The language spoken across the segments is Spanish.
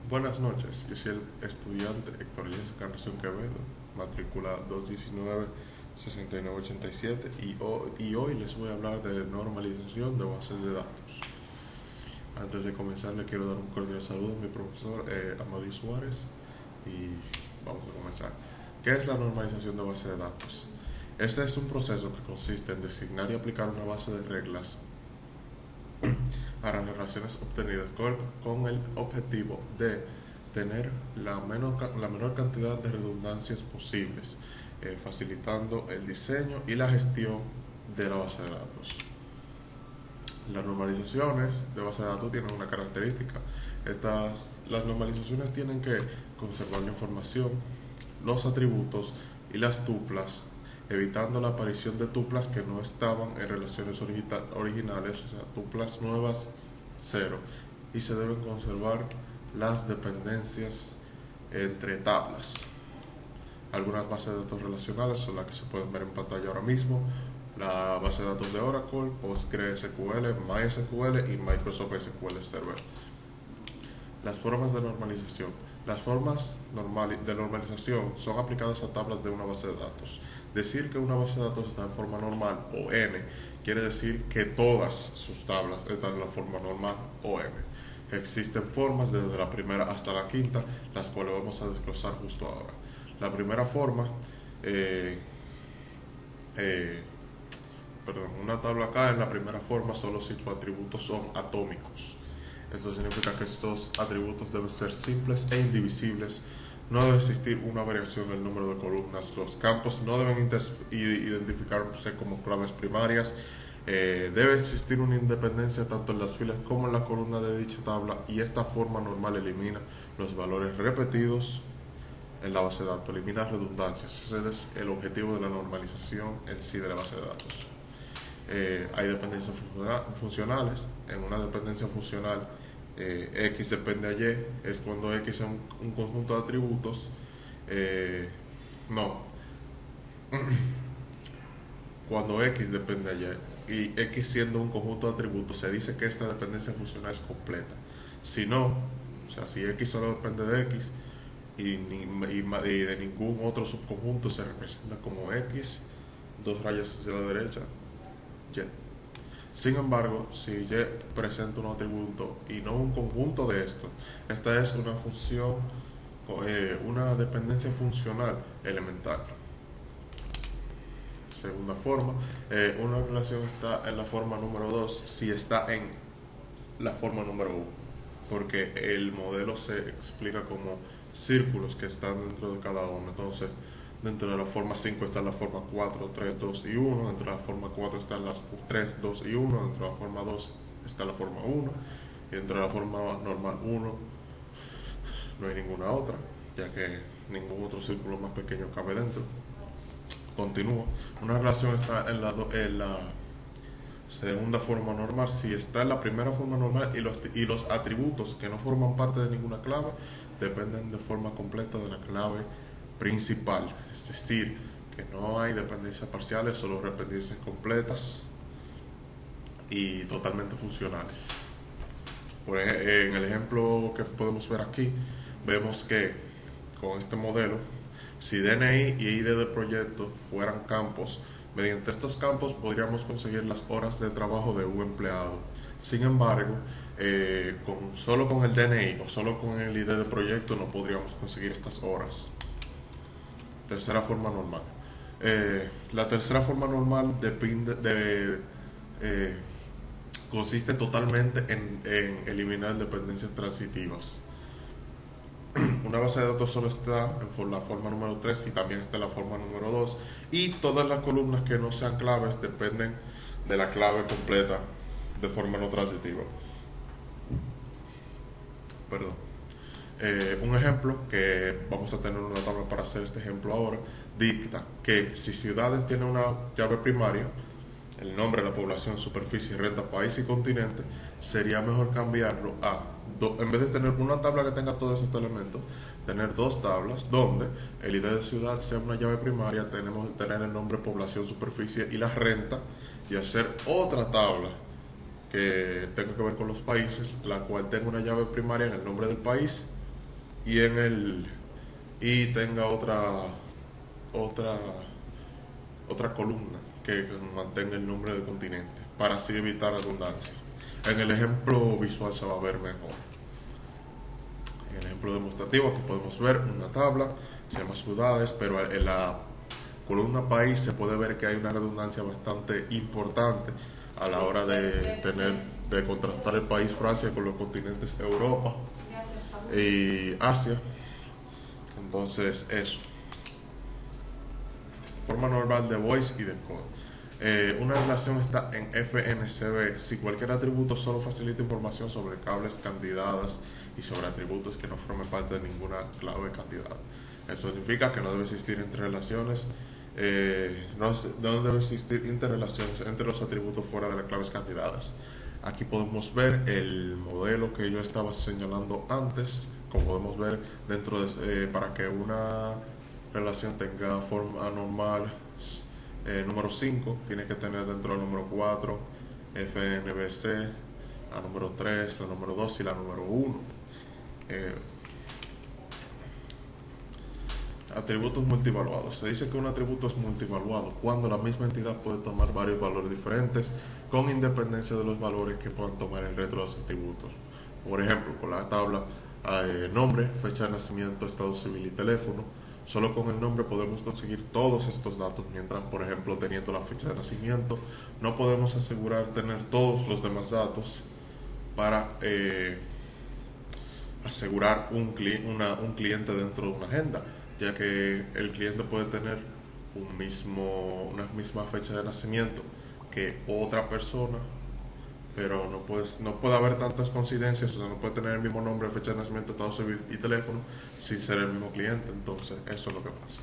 Buenas noches, yo soy el estudiante Héctor Eliezer Encarnación Quevedo, matrícula 219-6987 y hoy les voy a hablar de normalización de bases de datos. Antes de comenzar le quiero dar un cordial saludo a mi profesor Amadís Suárez y vamos a comenzar. ¿Qué es la normalización de base de datos? Este es un proceso que consiste en designar y aplicar una base de reglas a las relaciones obtenidas con el objetivo de tener la menor cantidad de redundancias posibles, facilitando el diseño y la gestión de la base de datos. Las normalizaciones de base de datos tienen una característica. Las normalizaciones tienen que conservar la información, los atributos y las tuplas, evitando la aparición de tuplas que no estaban en relaciones originales, o sea, tuplas nuevas, cero. Y se deben conservar las dependencias entre tablas. Algunas bases de datos relacionales son las que se pueden ver en pantalla ahora mismo: la base de datos de Oracle, PostgreSQL, MySQL y Microsoft SQL Server. Las formas de normalización. Las formas de normalización son aplicadas a tablas de una base de datos. Decir que una base de datos está en forma normal o n quiere decir que todas sus tablas están en la forma normal o n. Existen formas desde la primera hasta la quinta, las cuales vamos a desglosar justo ahora. La primera forma, una tabla acá en la primera forma solo si tus atributos son atómicos. Esto significa que estos atributos deben ser simples e indivisibles. No debe existir una variación en el número de columnas. Los campos no deben identificarse como claves primarias. Debe existir una independencia tanto en las filas como en la columna de dicha tabla, y esta forma normal elimina los valores repetidos en la base de datos, elimina redundancias. Ese es el objetivo de la normalización en sí de la base de datos. Hay dependencias funcionales. En una dependencia funcional, X depende a Y, es cuando X es un conjunto de atributos. No, cuando X depende de Y y X siendo un conjunto de atributos, se dice que esta dependencia funcional es completa. Si no, o sea, si X solo depende de X y de ningún otro subconjunto, se representa como X, dos rayas hacia la derecha, Y. Sin embargo, si Y presenta un atributo y no un conjunto de estos, esta es una función, una dependencia funcional elemental. Segunda forma, una relación está en la forma número 2 si está en la forma número 1, porque el modelo se explica como círculos que están dentro de cada uno. Entonces, dentro de la forma 5 está la forma 4, 3, 2 y 1. Dentro de la forma 4 están las 3, 2 y 1. Dentro de la forma 2 está la forma 1. Y dentro de la forma normal 1 no hay ninguna otra, ya que ningún otro círculo más pequeño cabe dentro. Continúo. Una relación está en la segunda forma normal si está en la primera forma normal y los atributos que no forman parte de ninguna clave dependen de forma completa de la clave principal. Es decir, que no hay dependencias parciales, solo dependencias completas y totalmente funcionales. En el ejemplo que podemos ver aquí, vemos que con este modelo, si DNI y ID del proyecto fueran campos, mediante estos campos podríamos conseguir las horas de trabajo de un empleado. Sin embargo, solo con el DNI o solo con el ID del proyecto no podríamos conseguir estas horas. Tercera forma normal. La tercera forma normal consiste totalmente en eliminar dependencias transitivas. Una base de datos solo está en la forma número 3 y también está en la forma número 2, y todas las columnas que no sean claves dependen de la clave completa de forma no transitiva. Perdón. Un ejemplo que vamos a tener una tabla para hacer este ejemplo ahora dicta que si ciudades tienen una llave primaria, el nombre, la población, superficie, renta, país y continente, sería mejor cambiarlo a, en vez de tener una tabla que tenga todos estos elementos, tener dos tablas donde el ID de ciudad sea una llave primaria, tenemos tener el nombre, población, superficie y la renta, y hacer otra tabla que tenga que ver con los países, la cual tenga una llave primaria en el nombre del país y en el y tenga otra otra columna que mantenga el nombre del continente para así evitar redundancia. En el ejemplo visual se va a ver mejor. En el ejemplo demostrativo que podemos ver una tabla, se llama ciudades, pero en la columna país se puede ver que hay una redundancia bastante importante a la hora de contrastar el país Francia con los continentes Europa y Asia. Entonces eso. Forma normal de voice y de code. Una relación está en FNCB si cualquier atributo solo facilita información sobre cables candidadas y sobre atributos que no formen parte de ninguna clave candidada. Eso significa que no debe existir interrelaciones, no debe existir interrelaciones entre los atributos fuera de las claves candidatas. Aquí podemos ver el modelo que yo estaba señalando antes, como podemos ver dentro de, para que una relación tenga forma normal, número 5 tiene que tener dentro del número 4 FNBC, la número 3, la número 2 y la número 1. Atributos multivaluados. Se dice que un atributo es multivaluado cuando la misma entidad puede tomar varios valores diferentes con independencia de los valores que puedan tomar el resto de los atributos. Por ejemplo, con la tabla nombre, fecha de nacimiento, estado civil y teléfono. Solo con el nombre podemos conseguir todos estos datos, mientras, por ejemplo, teniendo la fecha de nacimiento, no podemos asegurar tener todos los demás datos para asegurar un cliente dentro de una agenda, ya que el cliente puede tener una misma fecha de nacimiento que otra persona, pero no puede haber tantas coincidencias, o sea, no puede tener el mismo nombre, fecha de nacimiento, estado civil y teléfono sin ser el mismo cliente. Entonces eso es lo que pasa.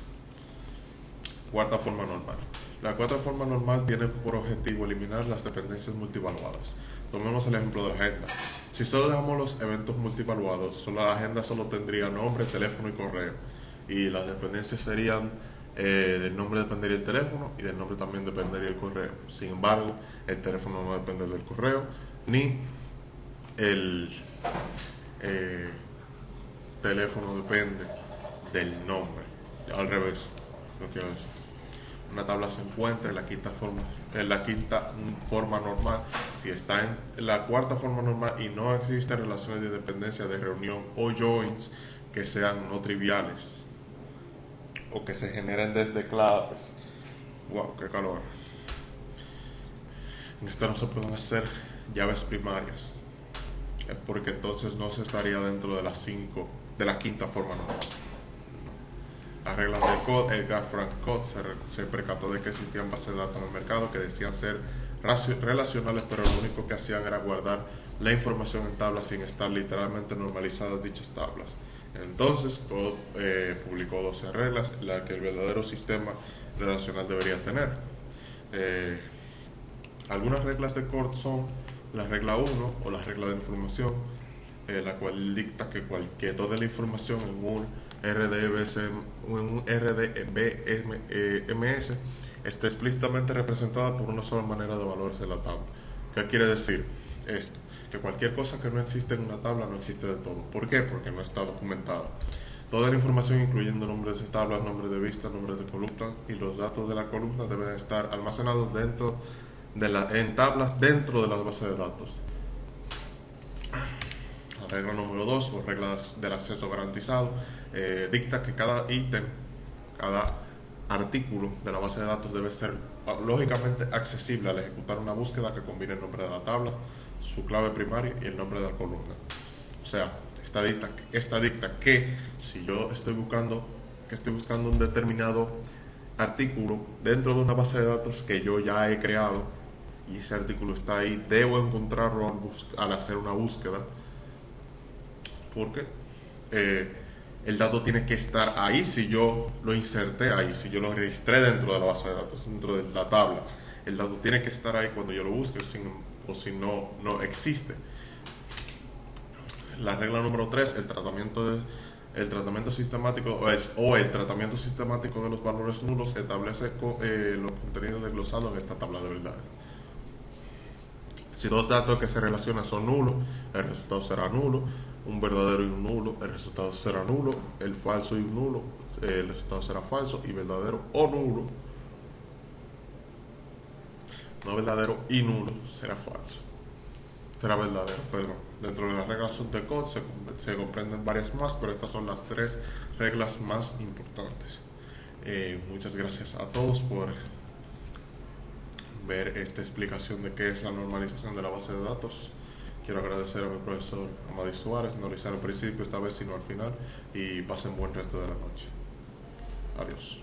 Cuarta forma normal. La cuarta forma normal tiene por objetivo eliminar las dependencias multivaluadas. Tomemos el ejemplo de la agenda. Si solo dejamos los eventos multivaluados, la agenda solo tendría nombre, teléfono y correo. Y las dependencias serían, del nombre dependería el teléfono y del nombre también dependería el correo. Sin embargo, el teléfono no depende del correo, ni el teléfono depende del nombre. Al revés, no quiero decir. Una tabla se encuentra en la quinta forma normal si está en la cuarta forma normal y no existen relaciones de dependencia de reunión o joins que sean no triviales o que se generen desde claves. Wow, qué calor. En esta no se pueden hacer llaves primarias, porque entonces no se estaría dentro de la quinta forma normal. Las reglas de code, Edgar Frank Codd se percató de que existían bases de datos en el mercado que decían ser relacionales, pero lo único que hacían era guardar la información en tablas sin estar literalmente normalizadas dichas tablas. Entonces, Codd publicó 12 reglas, las que el verdadero sistema relacional debería tener. Algunas reglas de Codd son la regla 1 o la regla de información, la cual dicta que toda la información en un RDBMS está explícitamente representada por una sola manera de valores de la tabla. ¿Qué quiere decir esto? Que cualquier cosa que no existe en una tabla no existe de todo. ¿Por qué? Porque no está documentada. Toda la información, incluyendo nombres de tablas, nombres de vista, nombres de columna y los datos de la columna, deben estar almacenados en tablas dentro de las bases de datos. La regla número 2 o regla del acceso garantizado dicta que cada ítem, cada artículo de la base de datos debe ser lógicamente accesible al ejecutar una búsqueda que combine el nombre de la tabla, su clave primaria y el nombre de la columna. O sea, esta dicta que si yo estoy buscando un determinado artículo dentro de una base de datos que yo ya he creado y ese artículo está ahí, debo encontrarlo al hacer una búsqueda, porque el dato tiene que estar ahí si yo lo inserté ahí, si yo lo registré dentro de la base de datos, dentro de la tabla. El dato tiene que estar ahí cuando yo lo busque, o si no, no existe. La regla número 3, el tratamiento sistemático el tratamiento sistemático de los valores nulos establece los contenidos desglosados en esta tabla de verdades. Si dos datos que se relacionan son nulos, el resultado será nulo. un verdadero y un nulo, el resultado será nulo, el falso y un nulo, el resultado será falso, y verdadero o nulo, no verdadero y nulo, será falso. Será verdadero, perdón. Dentro de las reglas de COD se comprenden varias más, pero estas son las tres reglas más importantes. Muchas gracias a todos por ver esta explicación de qué es la normalización de la base de datos. Quiero agradecer a mi profesor Amadís Suárez, no lo hice al principio esta vez, sino al final, y pasen buen resto de la noche. Adiós.